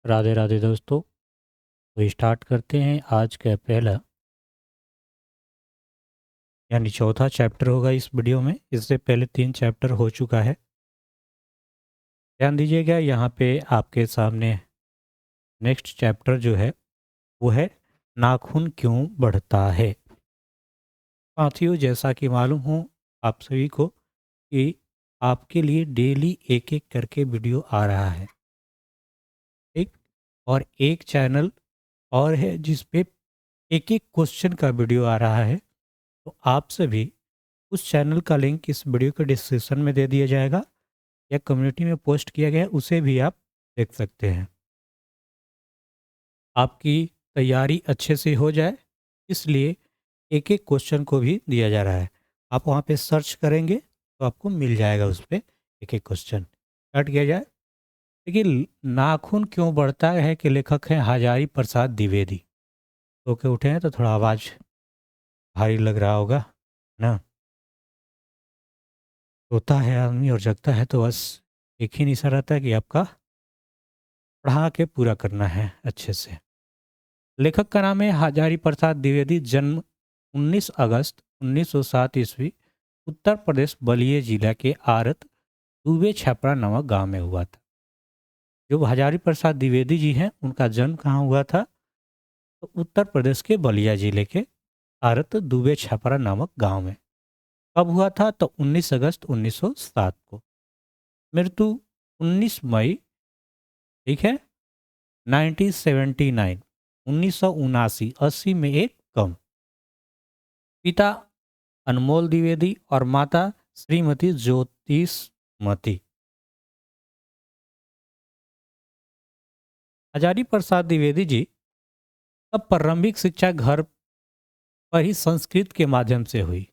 राधे राधे दोस्तों। तो स्टार्ट करते हैं आज का पहला यानी चौथा चैप्टर होगा इस वीडियो में। इससे पहले 3 चैप्टर हो चुका है। ध्यान दीजिएगा, यहाँ पे आपके सामने नेक्स्ट चैप्टर जो है वो है नाखून क्यों बढ़ता है। साथियों, जैसा कि मालूम हो आप सभी को कि आपके लिए डेली एक एक करके वीडियो आ रहा है, ठीक। और एक चैनल और है जिस पे एक एक क्वेश्चन का वीडियो आ रहा है। तो आप सभी उस चैनल का लिंक इस वीडियो के डिस्क्रिप्शन में दे दिया जाएगा या कम्युनिटी में पोस्ट किया गया है, उसे भी आप देख सकते हैं। आपकी तैयारी अच्छे से हो जाए इसलिए एक एक क्वेश्चन को भी दिया जा रहा है। आप वहाँ पे सर्च करेंगे तो आपको मिल जाएगा उस पर एक एक क्वेश्चन। स्टार्ट किया जाए। देखिए, नाखून क्यों बढ़ता है कि लेखक हैं हजारी प्रसाद द्विवेदी। सो के उठे हैं तो थोड़ा आवाज़ भारी लग रहा होगा ना। सोता है आदमी और जगता है तो बस एक ही निशा रहता है कि आपका पढ़ा के पूरा करना है अच्छे से। लेखक का नाम है हजारी प्रसाद द्विवेदी। जन्म 19 अगस्त 1907 ईस्वी उत्तर प्रदेश बलिया जिला के आरत दुबे छपरा नामक गांव में हुआ था। जो हजारी प्रसाद द्विवेदी जी हैं उनका जन्म कहाँ हुआ था, तो उत्तर प्रदेश के बलिया जिले के आरत दुबे छपरा नामक गांव में। कब हुआ था, तो 19 अगस्त 1907 को। मृत्यु 19 मई, ठीक है, 1979, 1979, 80 में एक कम। पिता अनमोल द्विवेदी और माता श्रीमती ज्योतिषमती। हजारी प्रसाद द्विवेदी जी तब प्रारंभिक शिक्षा घर पर ही संस्कृत के माध्यम से हुई।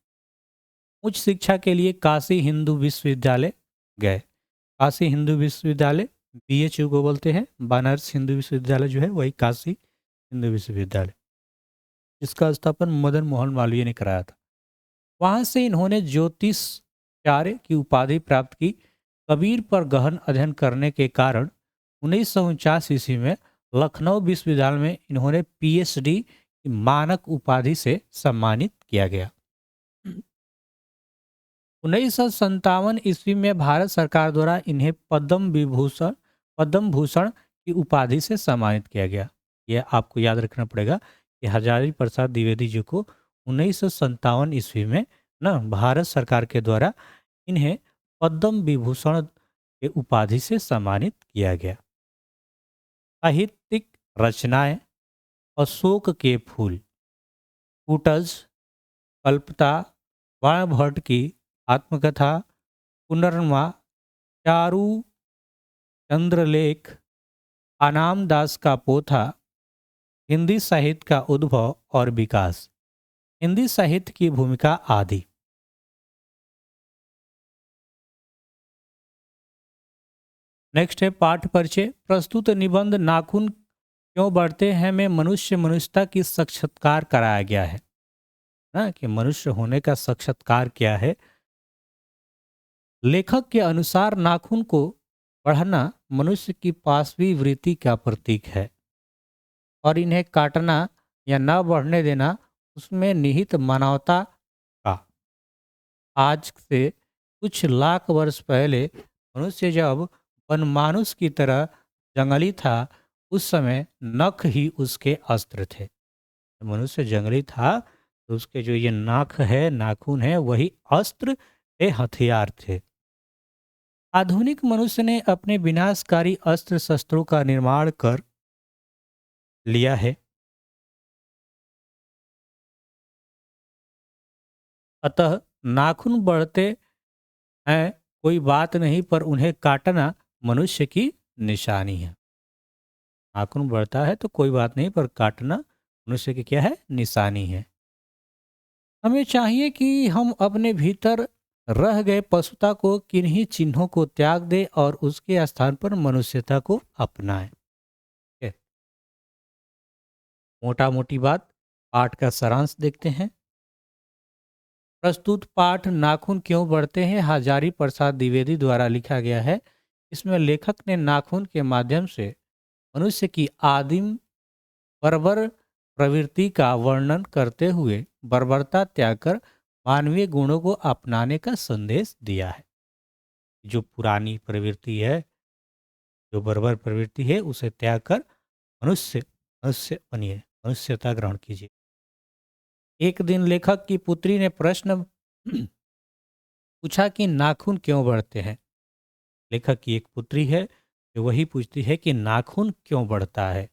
उच्च शिक्षा के लिए काशी हिंदू विश्वविद्यालय गए। काशी हिंदू विश्वविद्यालय BHU को बोलते हैं। बनारस हिंदू विश्वविद्यालय जो है वही काशी हिंदू विश्वविद्यालय, जिसका स्थापन मदन मोहन मालवीय ने कराया था। वहां से इन्होंने ज्योतिषाचार्य की उपाधि प्राप्त की। कबीर पर गहन अध्ययन करने के कारण 1949 ईस्वी में लखनऊ विश्वविद्यालय में इन्होंने PhD की मानक उपाधि से सम्मानित किया गया। 1957 ईस्वी में भारत सरकार द्वारा इन्हें पद्म भूषण की उपाधि से सम्मानित किया गया। यह आपको याद रखना पड़ेगा कि हजारी प्रसाद द्विवेदी जी को 1957 ईस्वी में ना भारत सरकार के द्वारा इन्हें पद्म विभूषण के उपाधि से सम्मानित किया गया। साहित्यिक रचनाएं: अशोक के फूल, कूटज, कल्पता, वाणभट्ट की आत्मकथा, पुनर्मा, चारू चंद्रलेख, अनाम दास का पोथा, हिंदी साहित्य का उद्भव और विकास, हिंदी साहित्य की भूमिका आदि। नेक्स्ट है पाठ परिचय। प्रस्तुत निबंध नाखून क्यों बढ़ते हैं में मनुष्यता की साक्षात्कार कराया गया है ना, कि मनुष्य होने का साक्षात्कार क्या है। लेखक के अनुसार नाखून को बढ़ना मनुष्य की पांचवी वृत्ति का प्रतीक है और इन्हें काटना या न बढ़ने देना उसमें निहित मानवता का। आज से कुछ लाख वर्ष पहले मनुष्य जब वनमानुष की तरह जंगली था, उस समय नख ही उसके अस्त्र थे। मनुष्य जंगली था तो उसके जो ये नाक है, नाखून है, वही अस्त्र थे, हथियार थे। आधुनिक मनुष्य ने अपने विनाशकारी अस्त्र शस्त्रों का निर्माण कर लिया है, अतः नाखून बढ़ते हैं कोई बात नहीं, पर उन्हें काटना मनुष्य की निशानी है। नाखून बढ़ता है तो कोई बात नहीं, पर काटना मनुष्य की क्या है, निशानी है। हमें चाहिए कि हम अपने भीतर रह गए पशुता को, किन्हीं चिन्हों को त्याग दें और उसके स्थान पर मनुष्यता को अपनाएं। मोटा मोटी बात, पाठ का सारांश देखते हैं। प्रस्तुत पाठ नाखून क्यों बढ़ते हैं हजारी प्रसाद द्विवेदी द्वारा लिखा गया है। इसमें लेखक ने नाखून के माध्यम से मनुष्य की आदिम बर्बर प्रवृत्ति का वर्णन करते हुए बर्बरता त्याग कर मानवीय गुणों को अपनाने का संदेश दिया है। जो पुरानी प्रवृत्ति है, जो बर्बर प्रवृत्ति है, उसे त्याग कर मनुष्य मनुष्य बनिए, मनुष्यता ग्रहण कीजिए। एक दिन लेखक की पुत्री ने प्रश्न पूछा कि नाखून क्यों बढ़ते हैं। लेखक की एक पुत्री है जो वही पूछती है कि नाखून क्यों बढ़ता है।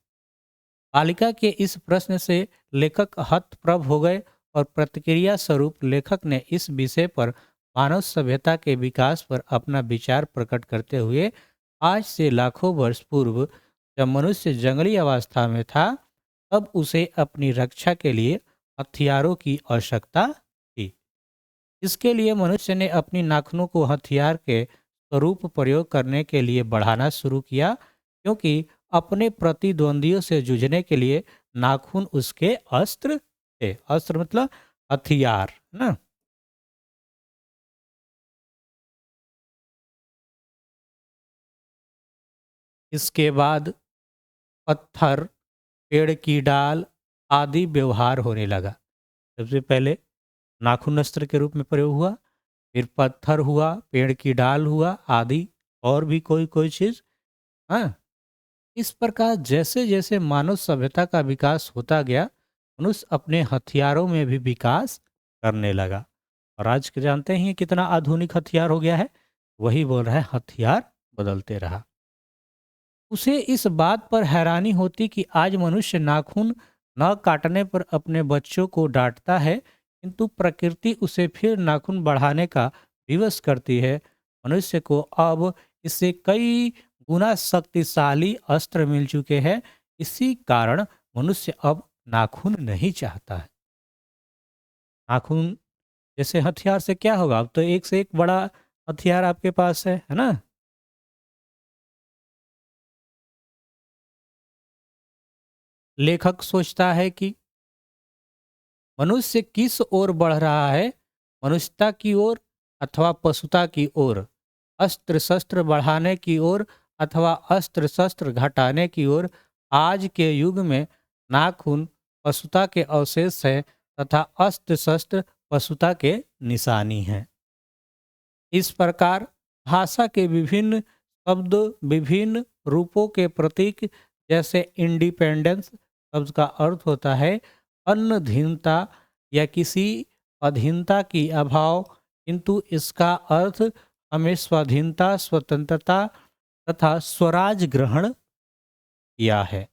बालिका के इस प्रश्न से लेखक हतप्रभ हो गए और प्रतिक्रिया स्वरूप लेखक ने इस विषय पर मानव सभ्यता के विकास पर अपना विचार प्रकट करते हुए आज से लाखों वर्ष पूर्व जब मनुष्य जंगली अवस्था में था तब उसे अपनी रक्षा के लिए हथियारों की आवश्यकता थी। इसके लिए मनुष्य ने अपनी नाखूनों को हथियार के स्वरूप प्रयोग करने के लिए बढ़ाना शुरू किया, क्योंकि अपने प्रतिद्वंदियों से जूझने के लिए नाखून उसके अस्त्र थे। अस्त्र मतलब हथियार, है ना। इसके बाद पत्थर, पेड़ की डाल आदि व्यवहार होने लगा। सबसे पहले नाखून अस्त्र के रूप में प्रयोग हुआ, फिर पत्थर हुआ, पेड़ की डाल हुआ आदि, और भी कोई कोई चीज। हाँ, इस प्रकार जैसे जैसे मानव सभ्यता का विकास होता गया मनुष्य अपने हथियारों में भी विकास करने लगा। और आज के जानते ही हैं कितना आधुनिक हथियार हो गया है। वही बोल रहा है हथियार बदलते रहा। उसे इस बात पर हैरानी होती कि आज मनुष्य नाखून न काटने पर अपने बच्चों को डांटता है, किंतु प्रकृति उसे फिर नाखून बढ़ाने का विवश करती है। मनुष्य को अब इससे कई गुना शक्तिशाली अस्त्र मिल चुके हैं। इसी कारण मनुष्य अब नाखून नहीं चाहता है। नाखून जैसे हथियार से क्या होगा, अब तो एक से एक बड़ा हथियार आपके पास है ना। लेखक सोचता है कि मनुष्य किस ओर बढ़ रहा है, मनुष्यता की ओर अथवा पशुता की ओर, अस्त्र शस्त्र बढ़ाने की ओर अथवा अस्त्र शस्त्र घटाने की ओर। आज के युग में नाखून पशुता के अवशेष है तथा अस्त्र शस्त्र पशुता के निशानी हैं। इस प्रकार भाषा के विभिन्न शब्द विभिन्न रूपों के प्रतीक, जैसे इंडिपेंडेंस शब्द का अर्थ होता है अन्नधीनता या किसी अधीनता की अभाव, किंतु इसका अर्थ हमें स्वाधीनता स्वतंत्रता तथा स्वराज ग्रहण किया है।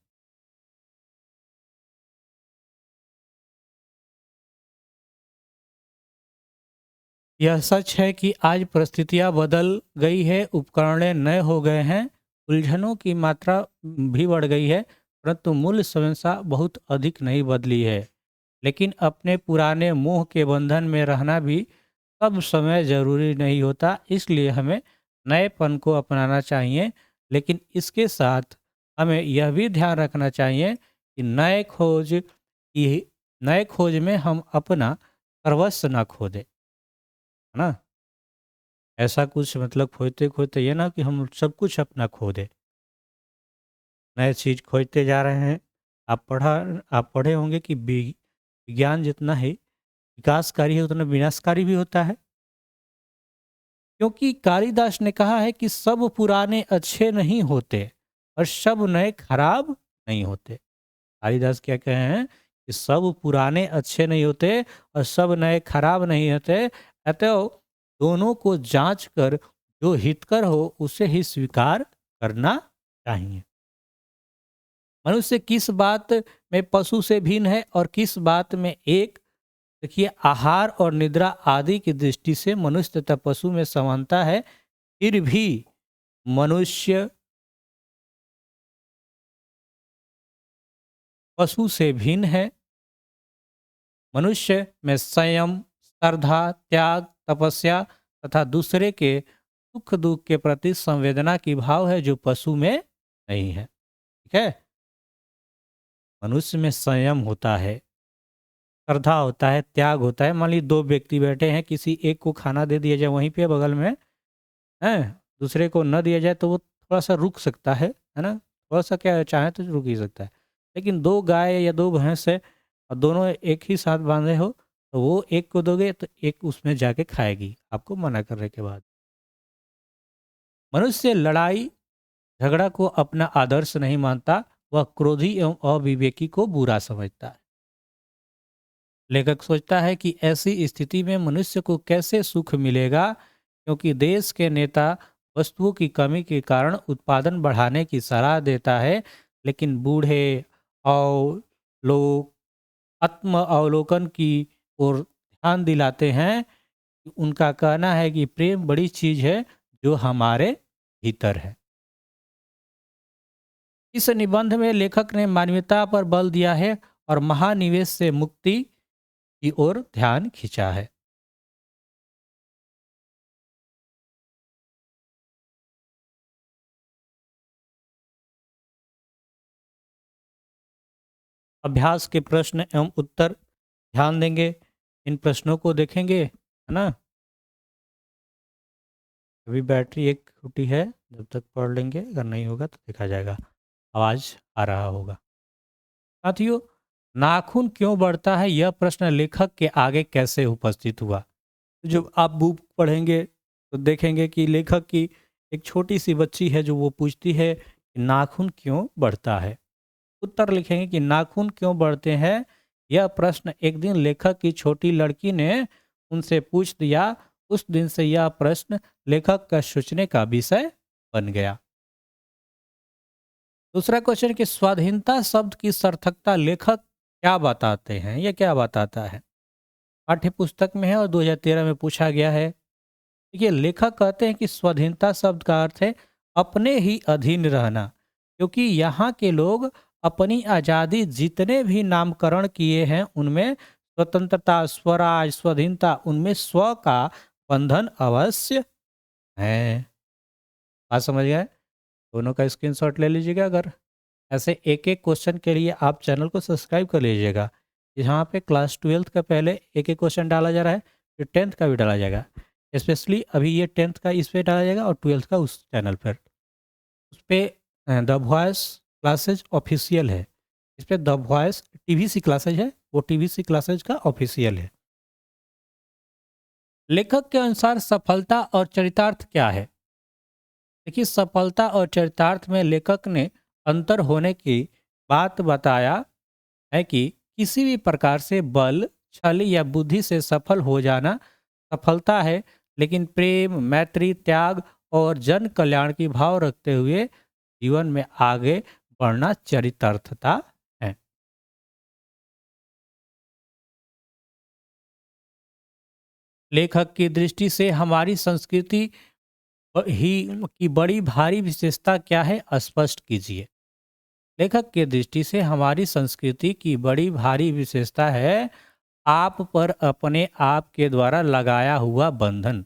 यह सच है कि आज परिस्थितियां बदल गई है, उपकरण नए हो गए हैं, उलझनों की मात्रा भी बढ़ गई है, परंतु मूल समस्या बहुत अधिक नहीं बदली है। लेकिन अपने पुराने मोह के बंधन में रहना भी सब समय जरूरी नहीं होता, इसलिए हमें नएपन को अपनाना चाहिए। लेकिन इसके साथ हमें यह भी ध्यान रखना चाहिए कि नए खोज में हम अपना सर्वस्व न खो दें, है ना। ऐसा कुछ मतलब खोजते खोजते ये ना कि हम सब कुछ अपना खो दें। नए चीज़ खोजते जा रहे हैं। आप पढ़े होंगे कि विज्ञान जितना ही विकासकारी है उतना विनाशकारी भी होता है। क्योंकि कालिदास ने कहा है कि सब पुराने अच्छे नहीं होते और सब नए खराब नहीं होते। कालिदास क्या कहे हैं कि सब पुराने अच्छे नहीं होते और सब नए खराब नहीं होते, अतएव दोनों को जांच कर जो हितकर हो उसे ही स्वीकार करना चाहिए। मनुष्य किस बात में पशु से भिन्न है और किस बात में एक। देखिए, आहार और निद्रा आदि की दृष्टि से मनुष्य तथा पशु में समानता है, फिर भी मनुष्य पशु से भिन्न है। मनुष्य में संयम, श्रद्धा, त्याग, तपस्या तथा दूसरे के सुख दुख के प्रति संवेदना की भाव है जो पशु में नहीं है। ठीक है। मनुष्य में संयम होता है, श्रद्धा होता है, त्याग होता है। मान लीजिए दो व्यक्ति बैठे हैं, किसी एक को खाना दे दिया जाए वहीं पे बगल में, है, दूसरे को न दिया जाए तो वो थोड़ा सा रुक सकता है ना, थोड़ा सा क्या है, चाहे तो रुक ही सकता है। लेकिन 2 गाय या 2 भैंस है और दोनों एक ही साथ बांधे हो, तो वो एक को दोगे तो एक उसमें जाके खाएगी, आपको मना करने के बाद। मनुष्य लड़ाई झगड़ा को अपना आदर्श नहीं मानता, वह क्रोधी एवं अविवेकी को बुरा समझता है। लेखक सोचता है कि ऐसी स्थिति में मनुष्य को कैसे सुख मिलेगा, क्योंकि देश के नेता वस्तुओं की कमी के कारण उत्पादन बढ़ाने की सलाह देता है, लेकिन बूढ़े और लोग आत्म अवलोकन की ओर ध्यान दिलाते हैं। उनका कहना है कि प्रेम बड़ी चीज है जो हमारे भीतर है। इस निबंध में लेखक ने मानवीयता पर बल दिया है और महानिवेश से मुक्ति की ओर ध्यान खींचा है। अभ्यास के प्रश्न एवं उत्तर ध्यान देंगे, इन प्रश्नों को देखेंगे, है ना। अभी बैटरी एक छुट्टी है, जब तक पढ़ लेंगे, अगर नहीं होगा तो देखा जाएगा। आवाज आ रहा होगा। साथियों, नाखून क्यों बढ़ता है, यह प्रश्न लेखक के आगे कैसे उपस्थित हुआ। जब आप बुक पढ़ेंगे तो देखेंगे कि लेखक की एक छोटी सी बच्ची है जो वो पूछती है कि नाखून क्यों बढ़ता है। उत्तर लिखेंगे कि नाखून क्यों बढ़ते हैं। यह प्रश्न एक दिन लेखक की छोटी लड़की ने उनसे पूछ दिया। उस दिन से यह प्रश्न लेखक का सोचने का विषय बन गया। दूसरा क्वेश्चन कि स्वाधीनता शब्द की सार्थकता लेखक क्या बताते हैं, यह क्या बताता है। पाठ्य पुस्तक में है और 2013 में पूछा गया है। देखिए, लेखक कहते हैं कि स्वाधीनता शब्द का अर्थ है अपने ही अधीन रहना, क्योंकि यहाँ के लोग अपनी आज़ादी जितने भी नामकरण किए हैं उनमें स्वतंत्रता, स्वराज, स्वाधीनता, उनमें स्व का बंधन अवश्य है। बात समझ गए। दोनों का स्क्रीनशॉट ले लीजिएगा। अगर ऐसे एक एक क्वेश्चन के लिए आप चैनल को सब्सक्राइब कर लीजिएगा। यहाँ पे क्लास 12th का पहले एक एक क्वेश्चन डाला जा रहा है, फिर 10th का भी डाला जाएगा। स्पेशली अभी ये 10th का इस पे डाला जाएगा और 12th का उस चैनल पर। उस पर द वॉइस क्लासेज ऑफिशियल है। इस पर द वॉइस टीवीसी क्लासेज है, वो टीवीसी क्लासेज का ऑफिशियल है। लेखक के अनुसार सफलता और चरितार्थ क्या है। देखिए, सफलता और चरितार्थ में लेखक ने अंतर होने की बात बताया है कि किसी भी प्रकार से बल, छल या बुद्धि से सफल हो जाना सफलता है, लेकिन प्रेम, मैत्री, त्याग और जन कल्याण की भाव रखते हुए जीवन में आगे बढ़ना चरितार्थता है। लेखक की दृष्टि से हमारी संस्कृति ही की बड़ी भारी विशेषता क्या है, स्पष्ट कीजिए। लेखक की दृष्टि से हमारी संस्कृति की बड़ी भारी विशेषता है आप पर अपने आप के द्वारा लगाया हुआ बंधन।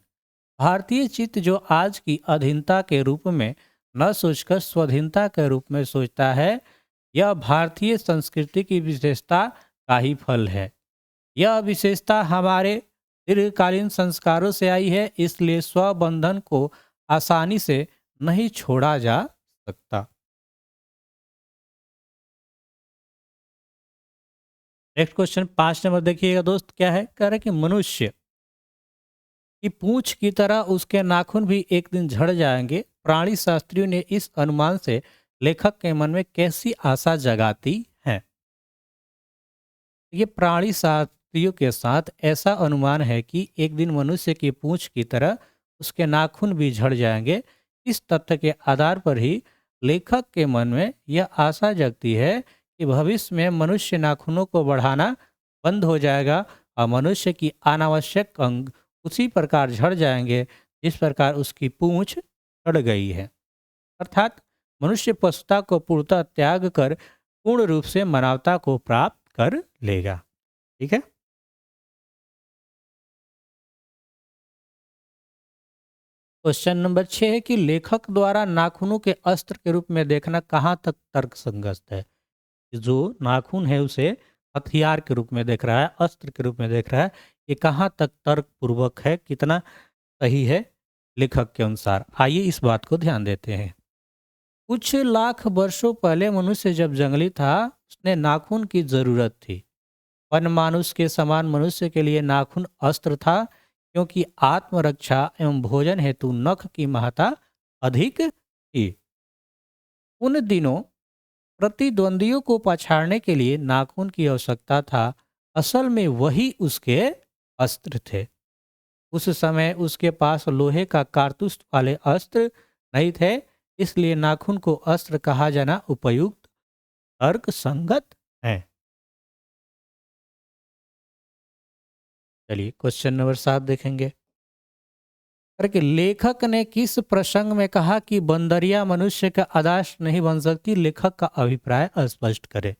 भारतीय चित्त जो आज की अधीनता के रूप में न सोचकर स्वाधीनता के रूप में सोचता है, यह भारतीय संस्कृति की विशेषता का ही फल है। यह विशेषता हमारे दीर्घकालीन संस्कारों से आई है, इसलिए स्वबंधन को आसानी से नहीं छोड़ा जा सकता। नेक्स्ट क्वेश्चन 5 नंबर देखिएगा दोस्त, क्या है। कह रहा है कि मनुष्य की पूंछ की तरह उसके नाखून भी एक दिन झड़ जाएंगे। प्राणी शास्त्रियों ने इस अनुमान से लेखक के मन में कैसी आशा जगाती है। ये प्राणी शास्त्रियों के साथ ऐसा अनुमान है कि एक दिन मनुष्य की पूंछ की तरह उसके नाखून भी झड़ जाएंगे। इस तथ्य के आधार पर ही लेखक के मन में यह आशा जगती है कि भविष्य में मनुष्य नाखूनों को बढ़ाना बंद हो जाएगा और मनुष्य की अनावश्यक अंग उसी प्रकार झड़ जाएंगे जिस प्रकार उसकी पूंछ झड़ गई है। अर्थात मनुष्य पशुता को पूर्णतः त्याग कर पूर्ण रूप से मानवता को प्राप्त कर लेगा। ठीक है। क्वेश्चन नंबर 6 है कि लेखक द्वारा नाखूनों के अस्त्र के रूप में देखना कहाँ तक तर्क संगत है। जो नाखून है उसे हथियार के रूप में देख रहा है, अस्त्र के रूप में देख रहा है, ये कहाँ तक तर्क पूर्वक है, कितना सही है लेखक के अनुसार। आइए इस बात को ध्यान देते हैं। कुछ लाख वर्षों पहले मनुष्य जब जंगली था, उसने नाखून की जरूरत थी। वन मानुष के समान मनुष्य के लिए नाखून अस्त्र था, क्योंकि आत्मरक्षा एवं भोजन हेतु नख की महत्ता अधिक थी। उन दिनों प्रतिद्वंदियों को पछाड़ने के लिए नाखून की आवश्यकता था। असल में वही उसके अस्त्र थे। उस समय उसके पास लोहे का कारतूस वाले अस्त्र नहीं थे, इसलिए नाखून को अस्त्र कहा जाना उपयुक्त तर्क संगत है। चलिए क्वेश्चन नंबर 7 देखेंगे। कि लेखक ने किस प्रसंग में कहा कि बंदरिया मनुष्य का आदर्श नहीं बन सकती? लेखक का अभिप्राय स्पष्ट करे।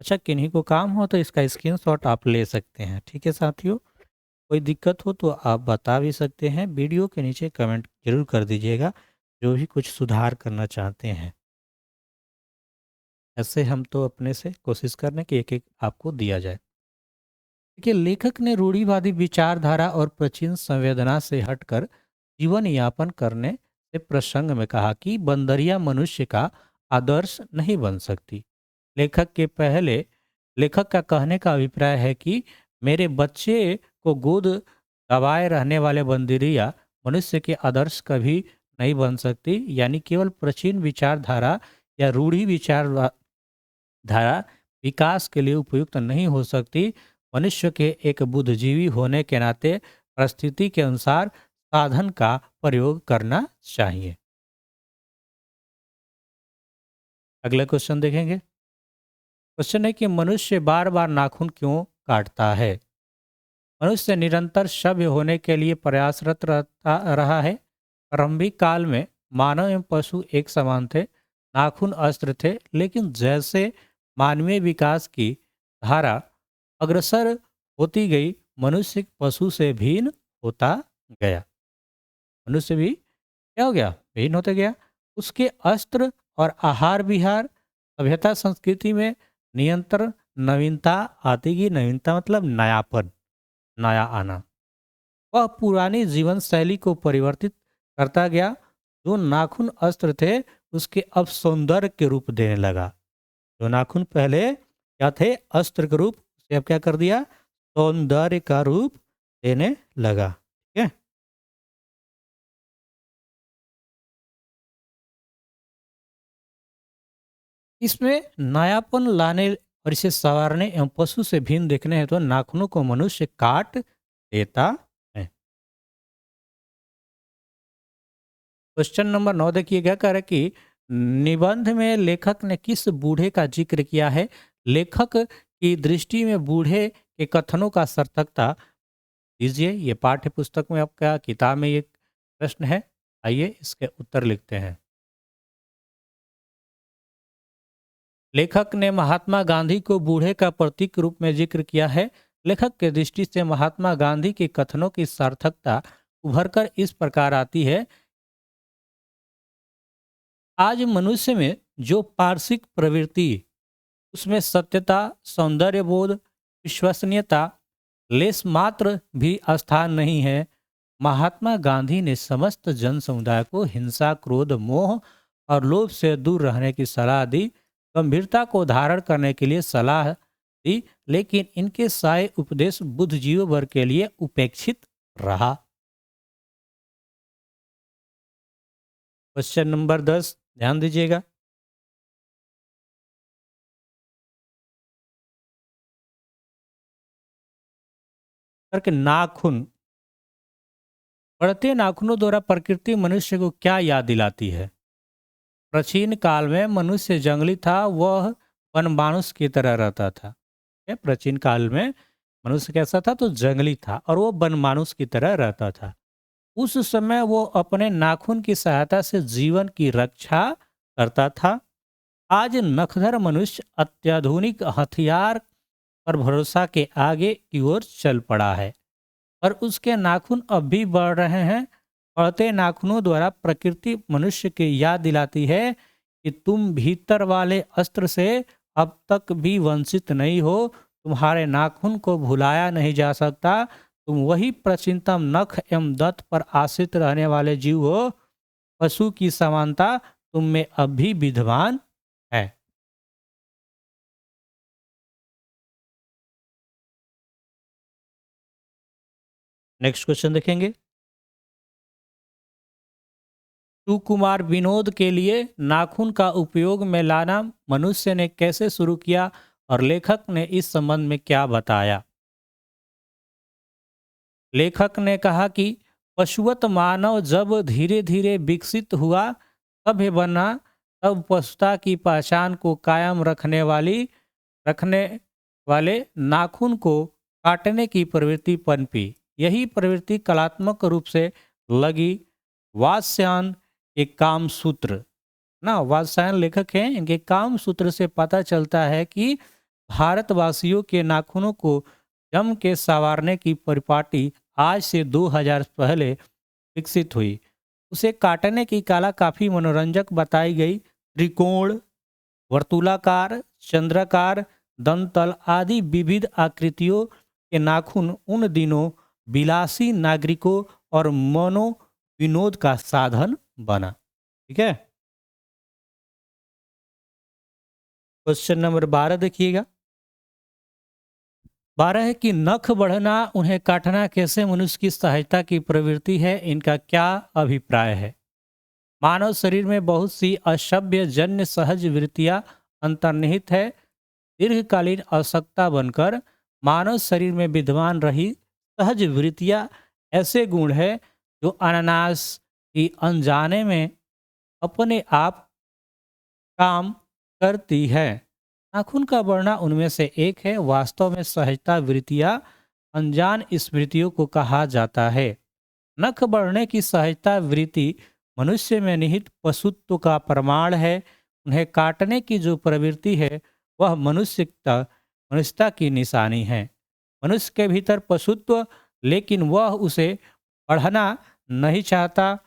अच्छा, किन्हीं को काम हो तो इसका स्क्रीनशॉट आप ले सकते हैं। ठीक है साथियों, कोई दिक्कत हो तो आप बता भी सकते हैं। वीडियो के नीचे कमेंट जरूर कर दीजिएगा जो भी कुछ सुधार करना चाहते हैं। ऐसे हम तो अपने से कोशिश करने की एक एक आपको दिया जाए। देखिए, लेखक ने रूढ़िवादी विचारधारा और प्राचीन संवेदना से हटकर जीवन यापन करने से प्रसंग में कहा कि बंदरिया मनुष्य का आदर्श नहीं बन सकती। लेखक का कहने का अभिप्राय है कि मेरे बच्चे को गोद दबाए रहने वाले बंदरिया मनुष्य के आदर्श कभी नहीं बन सकती। यानी केवल प्राचीन विचारधारा या रूढ़ी विचारधारा विकास के लिए उपयुक्त नहीं हो सकती। मनुष्य के एक बुद्धिजीवी होने के नाते परिस्थिति के अनुसार साधन का प्रयोग करना चाहिए। अगला क्वेश्चन देखेंगे। क्वेश्चन है कि मनुष्य बार बार नाखून क्यों काटता है? मनुष्य निरंतर सभ्य होने के लिए प्रयासरत रहा है। प्रारंभिक काल में मानव एवं पशु एक समान थे। नाखून अस्त्र थे, लेकिन जैसे मानवीय विकास की धारा अग्रसर होती गई, मनुष्य पशु से भिन्न होता गया। मनुष्य भी क्या हो गया? भिन्न होते गया। उसके अस्त्र और आहार विहार, सभ्यता संस्कृति में नियंत्रण, नवीनता आती गई। नवीनता मतलब नयापन, नया आना। वह पुरानी जीवन शैली को परिवर्तित करता गया। जो नाखून अस्त्र थे, उसके अब सौंदर्य के रूप देने लगा। जो नाखून पहले क्या थे? अस्त्र के रूप से अब क्या कर दिया? सौंदर्य का रूप देने लगा। ठीक है। इसमें नयापन लाने और इसे संवारने एवं पशु से भिन्न देखने हैं तो नाखूनों को मनुष्य काट देता है। क्वेश्चन नंबर 9 देखिए, क्या कह रहा है कि निबंध में लेखक ने किस बूढ़े का जिक्र किया है? लेखक की दृष्टि में बूढ़े के कथनों का सार्थकता दीजिए। ये पाठ्य पुस्तक में आपका किताब में ये प्रश्न है। आइए इसके उत्तर लिखते हैं। लेखक ने महात्मा गांधी को बूढ़े का प्रतीक रूप में जिक्र किया है। लेखक के दृष्टि से महात्मा गांधी के कथनों की सार्थकता उभरकर इस प्रकार आती है। आज मनुष्य में जो पारसिक प्रवृत्ति, उसमें सत्यता, सौंदर्य बोध, विश्वसनीयता लेस मात्र भी स्थान नहीं है। महात्मा गांधी ने समस्त जन समुदाय को हिंसा, क्रोध, मोह और लोभ से दूर रहने की सलाह दी। गंभीरता को धारण करने के लिए सलाह दी, लेकिन इनके सारे उपदेश बुद्धिजीवी वर्ग के लिए उपेक्षित रहा। क्वेश्चन नंबर 10 ध्यान दीजिएगा। कि नाखून, बढ़ते नाखूनों द्वारा प्रकृति मनुष्य को क्या याद दिलाती है? प्राचीन काल में मनुष्य जंगली था, वह वनमानुष की तरह रहता था। प्राचीन काल में मनुष्य कैसा था? तो जंगली था और वो वनमानुष की तरह रहता था। उस समय वो अपने नाखून की सहायता से जीवन की रक्षा करता था। आज नखधर मनुष्य अत्याधुनिक हथियार पर भरोसा के आगे की ओर चल पड़ा है और उसके नाखून अब भी बढ़ रहे हैं। बढ़ते नाखूनों द्वारा प्रकृति मनुष्य की याद दिलाती है कि तुम भीतर वाले अस्त्र से अब तक भी वंचित नहीं हो। तुम्हारे नाखून को भुलाया नहीं जा सकता। तुम वही प्राचीनतम नख एवं दंत पर आश्रित रहने वाले जीव हो। पशु की समानता तुम में अब भी विद्वान है। नेक्स्ट क्वेश्चन देखेंगे। सुकुमार विनोद के लिए नाखून का उपयोग में लाना मनुष्य ने कैसे शुरू किया और लेखक ने इस संबंध में क्या बताया? लेखक ने कहा कि पशुवत मानव जब धीरे धीरे विकसित हुआ, सभ्य बना, तब पशुता की पहचान को कायम रखने वाले नाखून को काटने की प्रवृत्ति पनपी। यही प्रवृत्ति कलात्मक रूप से लगी वात्स्यायन के काम सूत्र ना, वात्स्यायन लेखक हैं, इनके काम सूत्र से पता चलता है कि भारतवासियों के नाखूनों को जम के संवारने की परिपाटी आज से 2000 पहले विकसित हुई। उसे काटने की कला काफी मनोरंजक बताई गई। त्रिकोण, वर्तुलाकार, चंद्राकार, दंतल आदि विविध आकृतियों के नाखून उन दिनों विलासी नागरिकों और मनो विनोद का साधन बना। ठीक है, क्वेश्चन नंबर 12 देखिएगा। 12 है कि नख बढ़ना, उन्हें काटना कैसे मनुष्य की सहायता की प्रवृत्ति है, इनका क्या अभिप्राय है? मानव शरीर में बहुत सी असभ्य जन्य सहज वृत्तियां अंतर्निहित है। दीर्घकालीन आवश्यकता बनकर मानव शरीर में विद्यमान रही सहज वृत्तियां ऐसे गुण है जो अनायास ही अनजाने में अपने आप काम करती है। नाखून का बढ़ना उनमें से एक है। वास्तव में सहजता वृत्तियां अनजान स्मृतियों को कहा जाता है। नख बढ़ने की सहजता वृत्ति मनुष्य में निहित पशुत्व का प्रमाण है। उन्हें काटने की जो प्रवृत्ति है वह मनुष्यता की निशानी है। मनुष्य के भीतर पशुत्व, लेकिन वह उसे बढ़ना नहीं चाहता।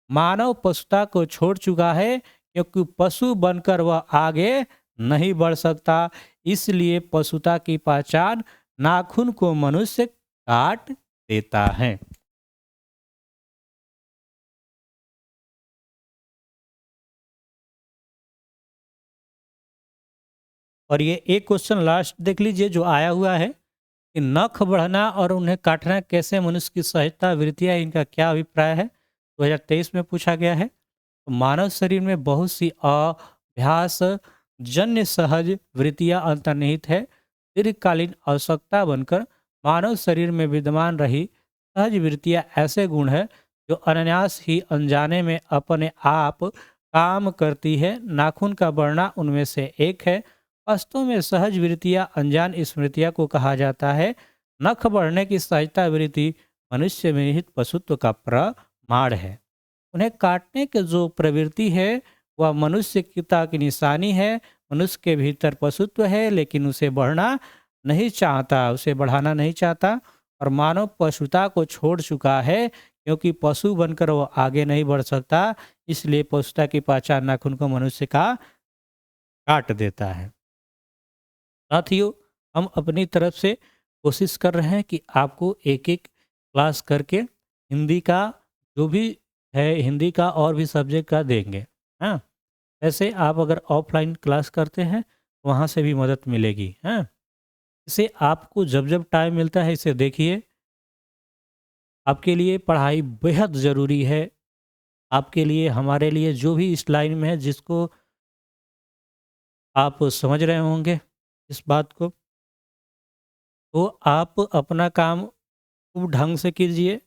मानव पशुता को छोड़ चुका है क्योंकि पशु बनकर वह आगे नहीं बढ़ सकता। इसलिए पशुता की पहचान नाखून को मनुष्य काट देता है। और ये एक क्वेश्चन लास्ट देख लीजिए जो आया हुआ है कि नख बढ़ना और उन्हें काटना कैसे मनुष्य की सहजता वृत्तियां, इनका क्या अभिप्राय है? 2023 में पूछा गया है। तो मानव शरीर में बहुत सी अभ्यास जन्य सहज वृत्तियां अंतर्निहित है। दीर्घकालीन आवश्यकता बनकर मानव शरीर में विद्यमान रही सहज वृत्तियां ऐसे गुण है जो अनायास ही अनजाने में अपने आप काम करती है। नाखून का बढ़ना उनमें से एक है। वास्तव में सहज वृत्तियां अनजान स्मृतियां को कहा जाता है। नख बढ़ने की सहजता वृत्ति मनुष्य में निहित पशुत्व का प्रमाण है। उन्हें काटने की जो प्रवृत्ति है वह मनुष्यता की निशानी है। मनुष्य के भीतर पशुत्व है, लेकिन उसे बढ़ना नहीं चाहता, उसे बढ़ाना नहीं चाहता। और मानव पशुता को छोड़ चुका है क्योंकि पशु बनकर वह आगे नहीं बढ़ सकता। इसलिए पशुता की पहचान नाखून को मनुष्य का काट देता है। साथियों, हम अपनी तरफ से कोशिश कर रहे हैं कि आपको एक एक क्लास करके हिंदी का जो भी है, हिंदी का और भी सब्जेक्ट का देंगे। हाँ, ऐसे आप अगर ऑफलाइन क्लास करते हैं वहाँ से भी मदद मिलेगी। हाँ, इसे आपको जब जब टाइम मिलता है इसे देखिए। आपके लिए पढ़ाई बेहद ज़रूरी है। आपके लिए, हमारे लिए, जो भी इस लाइन में है, जिसको आप समझ रहे होंगे इस बात को, तो आप अपना काम खूब ढंग से कीजिए।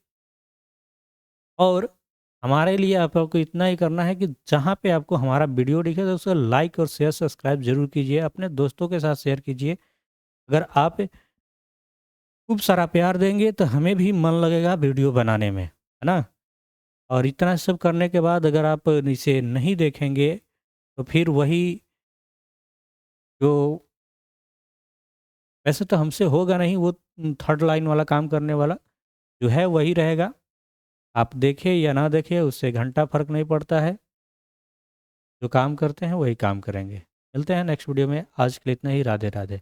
और हमारे लिए आपको इतना ही करना है कि जहाँ पे आपको हमारा वीडियो दिखे तो उसे लाइक और शेयर सब्सक्राइब जरूर कीजिए। अपने दोस्तों के साथ शेयर कीजिए। अगर आप खूब सारा प्यार देंगे तो हमें भी मन लगेगा वीडियो बनाने में, है ना। और इतना सब करने के बाद अगर आप इसे नहीं देखेंगे तो फिर वही जो, वैसे तो हमसे होगा नहीं, वो थर्ड लाइन वाला काम करने वाला जो है वही रहेगा। आप देखें या ना देखें उससे घंटा फर्क नहीं पड़ता है। जो काम करते हैं वही काम करेंगे। मिलते हैं नेक्स्ट वीडियो में। आज के लिए इतना ही। राधे राधे।